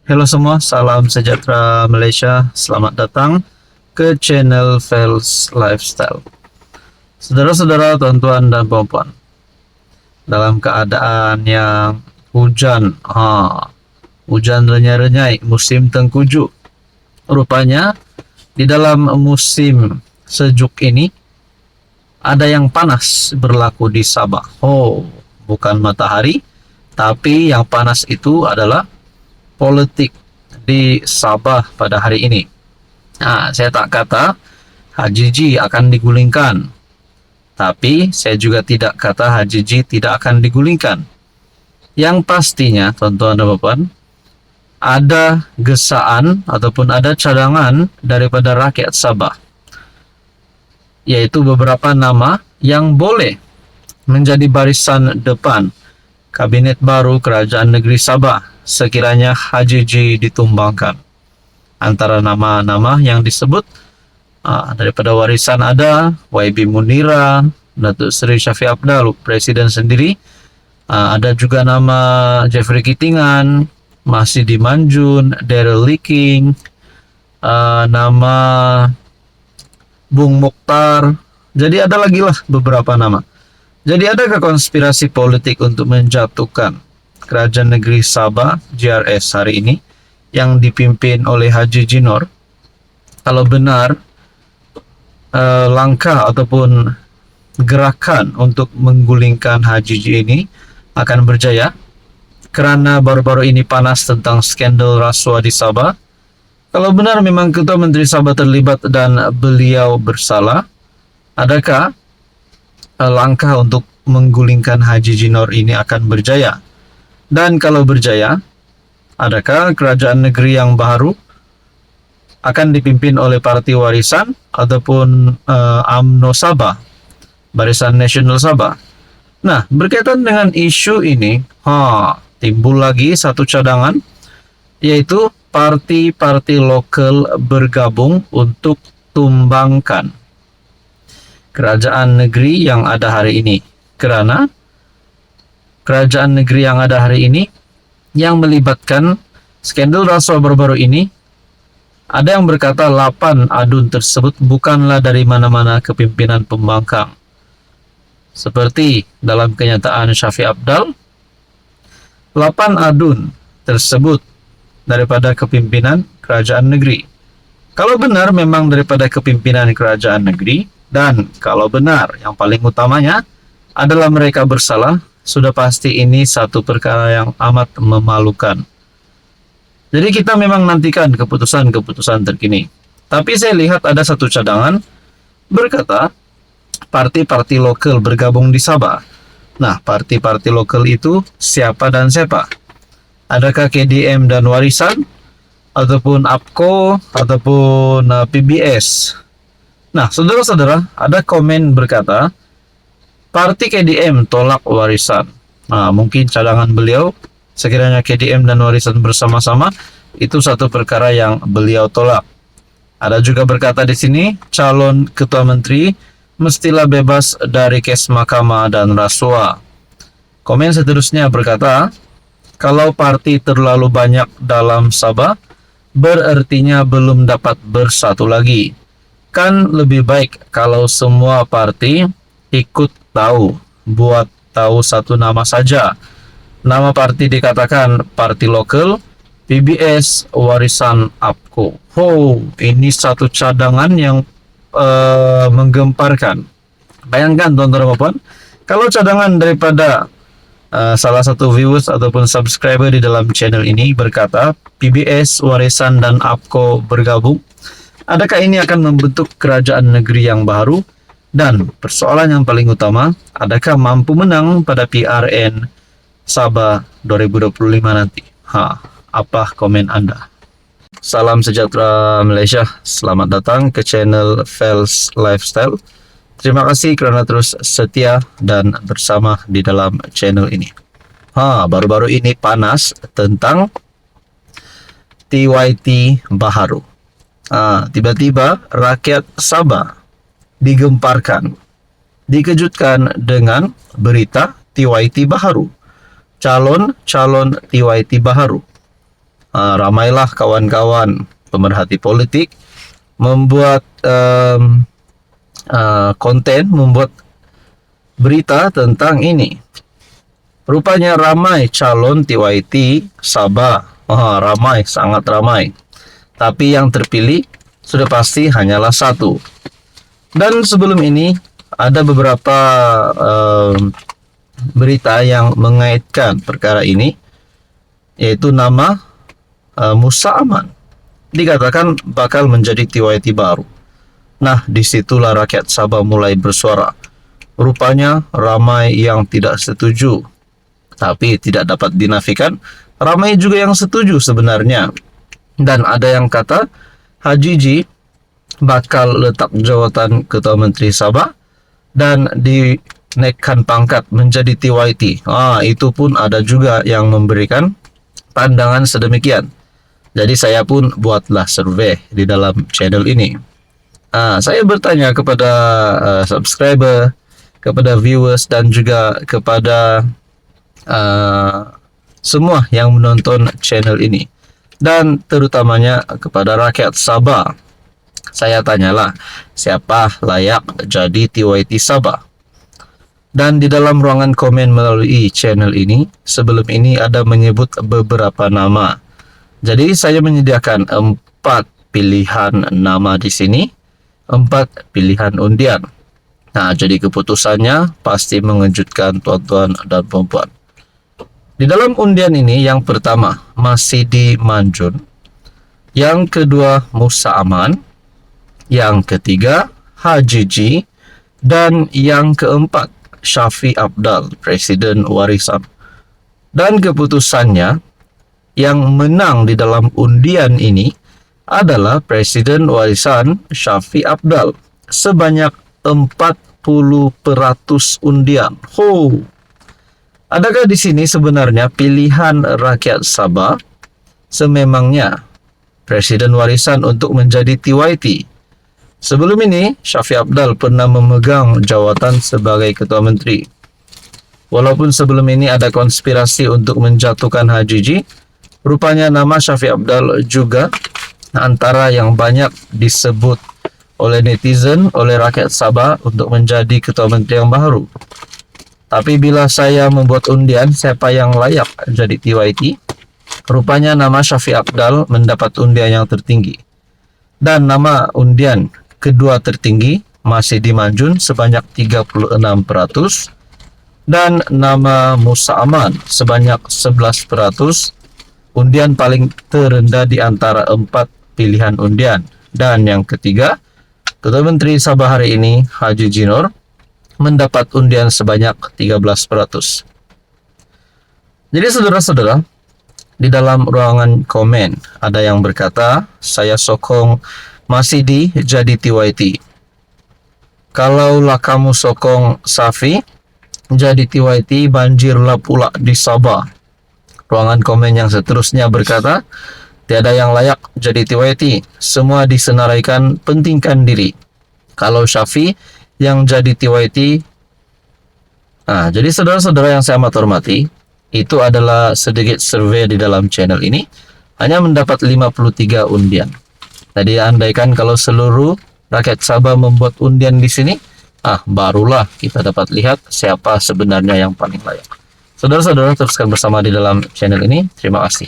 Halo semua, salam sejahtera Malaysia. Selamat datang ke channel Fels Lifestyle. Saudara-saudara, tuan-tuan dan puan-puan, dalam keadaan yang hujan, hujan renyai-renyai, musim tengkujuh. Rupanya di dalam musim sejuk ini ada yang panas berlaku di Sabah. Bukan matahari, tapi yang panas itu adalah politik di Sabah pada hari ini. Saya tak kata HJJ akan digulingkan, tapi saya juga tidak kata HJJ tidak akan digulingkan. Yang pastinya, tuan-tuan dan puan, ada gesaan ataupun ada cadangan daripada rakyat Sabah, yaitu beberapa nama yang boleh menjadi barisan depan Kabinet baru Kerajaan Negeri Sabah sekiranya HJJ ditumbangkan. Antara nama-nama yang disebut daripada warisan ada YB Munira, Datuk Seri Shafie Apdal, Presiden sendiri. Ada juga nama Jeffrey Kitingan, Masidi Manjun, Daryl Leaking, nama Bung Mokhtar. Jadi ada lagi lah beberapa nama. Jadi adakah konspirasi politik untuk menjatuhkan Kerajaan Negeri Sabah GRS hari ini yang dipimpin oleh Haji Jinor? Kalau benar langkah ataupun gerakan untuk menggulingkan HJJ ini akan berjaya, kerana baru-baru ini panas tentang skandal rasuah di Sabah. Kalau benar memang Ketua Menteri Sabah terlibat dan beliau bersalah, adakah langkah untuk menggulingkan Haji Jinor ini akan berjaya? Dan kalau berjaya, adakah kerajaan negeri yang baru akan dipimpin oleh parti warisan ataupun UMNO Sabah, Barisan Nasional Sabah? Nah, berkaitan dengan isu ini, timbul lagi satu cadangan, yaitu parti-parti lokal bergabung untuk tumbangkan kerajaan negeri yang ada hari ini. Kerana kerajaan negeri yang ada hari ini yang melibatkan skandal rasuah baru-baru ini, ada yang berkata 8 adun tersebut bukanlah dari mana-mana kepimpinan pembangkang. Seperti dalam kenyataan Shafie Apdal, 8 adun tersebut daripada kepimpinan kerajaan negeri. Kalau benar memang daripada kepimpinan kerajaan negeri, dan kalau benar yang paling utamanya adalah mereka bersalah, sudah pasti ini satu perkara yang amat memalukan. Jadi kita memang nantikan keputusan-keputusan terkini. Tapi saya lihat ada satu cadangan berkata parti-parti lokal bergabung di Sabah. Nah, parti-parti lokal itu siapa dan siapa? Adakah KDM dan Warisan, ataupun APKO, ataupun PBS? Nah, saudara-saudara, ada komen berkata Parti KDM tolak warisan. Mungkin cadangan beliau sekiranya KDM dan warisan bersama-sama itu satu perkara yang beliau tolak. Ada juga berkata di sini calon ketua menteri mestilah bebas dari kes mahkamah dan rasuah. Komen seterusnya berkata, kalau parti terlalu banyak dalam Sabah, berartinya belum dapat bersatu lagi. Kan lebih baik kalau semua parti ikut buat tahu satu nama saja. Nama parti dikatakan parti lokal, PBS, Warisan, APKO. Ini satu cadangan yang menggemparkan. Bayangkan tuan-tuan dan puan, kalau cadangan daripada salah satu viewers ataupun subscriber di dalam channel ini berkata PBS, Warisan, dan APKO bergabung, adakah ini akan membentuk kerajaan negeri yang baru? Dan persoalan yang paling utama, adakah mampu menang pada PRN Sabah 2025 nanti? Apa komen Anda? Salam sejahtera Malaysia. Selamat datang ke channel Fels Lifestyle. Terima kasih kerana terus setia dan bersama di dalam channel ini. Baru-baru ini panas tentang TYT Baharu. Tiba-tiba rakyat Sabah digemparkan, dikejutkan dengan berita TYT Baharu, calon TYT Baharu. ramailah kawan-kawan pemerhati politik membuat konten, membuat berita tentang ini. Rupanya ramai calon TYT Sabah. Ramai, sangat ramai. Tapi yang terpilih sudah pasti hanyalah satu. Dan sebelum ini ada beberapa berita yang mengaitkan perkara ini, yaitu nama Musa Aman dikatakan bakal menjadi TYT baru. Nah, disitulah rakyat Sabah mulai bersuara. Rupanya ramai yang tidak setuju, tapi tidak dapat dinafikan, ramai juga yang setuju sebenarnya. Dan ada yang kata Haji G bakal letak jawatan Ketua Menteri Sabah dan dinaikkan pangkat menjadi TYT. Itu pun ada juga yang memberikan pandangan sedemikian. Jadi saya pun buatlah survei di dalam channel ini. Saya bertanya kepada subscriber, kepada viewers, dan juga kepada semua yang menonton channel ini, dan terutamanya kepada rakyat Sabah. Saya tanyalah, siapa layak jadi TYT Sabah? Dan di dalam ruangan komen melalui channel ini, sebelum ini ada menyebut beberapa nama. Jadi saya menyediakan 4 pilihan nama di sini, 4 pilihan undian. Nah, jadi keputusannya pasti mengejutkan tuan-tuan dan puan-puan. Di dalam undian ini, yang pertama Masidi Manjun, yang kedua Musa Aman, yang ketiga Haji G, dan yang keempat Syafiq Apdal, Presiden Warisan. Dan keputusannya, yang menang di dalam undian ini adalah Presiden Warisan Syafiq Apdal sebanyak 40% undian. Adakah di sini sebenarnya pilihan rakyat Sabah sememangnya Presiden Warisan untuk menjadi TYT? Sebelum ini, Syafiq Apdal pernah memegang jawatan sebagai Ketua Menteri. Walaupun sebelum ini ada konspirasi untuk menjatuhkan Haji G, rupanya nama Syafiq Apdal juga antara yang banyak disebut oleh netizen, oleh rakyat Sabah untuk menjadi Ketua Menteri yang baru. Tapi bila saya membuat undian siapa yang layak jadi TYT, rupanya nama Syafiq Apdal mendapat undian yang tertinggi. Dan nama undian kedua tertinggi Masidi Manjun sebanyak 36%, dan nama Musa Aman sebanyak 11%. Undian paling terendah di antara 4 pilihan undian. Dan yang ketiga, Ketua Menteri Sabah hari ini Haji Jinor mendapat undian sebanyak 13%. Jadi saudara-saudara, di dalam ruangan komen ada yang berkata, saya sokong Masidi jadi TYT. Kalaulah kamu sokong Safi jadi TYT, banjirlah pula di Sabah. Ruangan komen yang seterusnya berkata, tiada yang layak jadi TYT, semua disenaraikan pentingkan diri. Kalau Syafi yang jadi TYT. Jadi saudara-saudara yang saya amat hormati, itu adalah sedikit survei di dalam channel ini, hanya mendapat 53 undian. Jadi andaikan kalau seluruh rakyat Sabah membuat undian di sini, barulah kita dapat lihat siapa sebenarnya yang paling layak. Saudara-saudara, teruskan bersama di dalam channel ini. Terima kasih.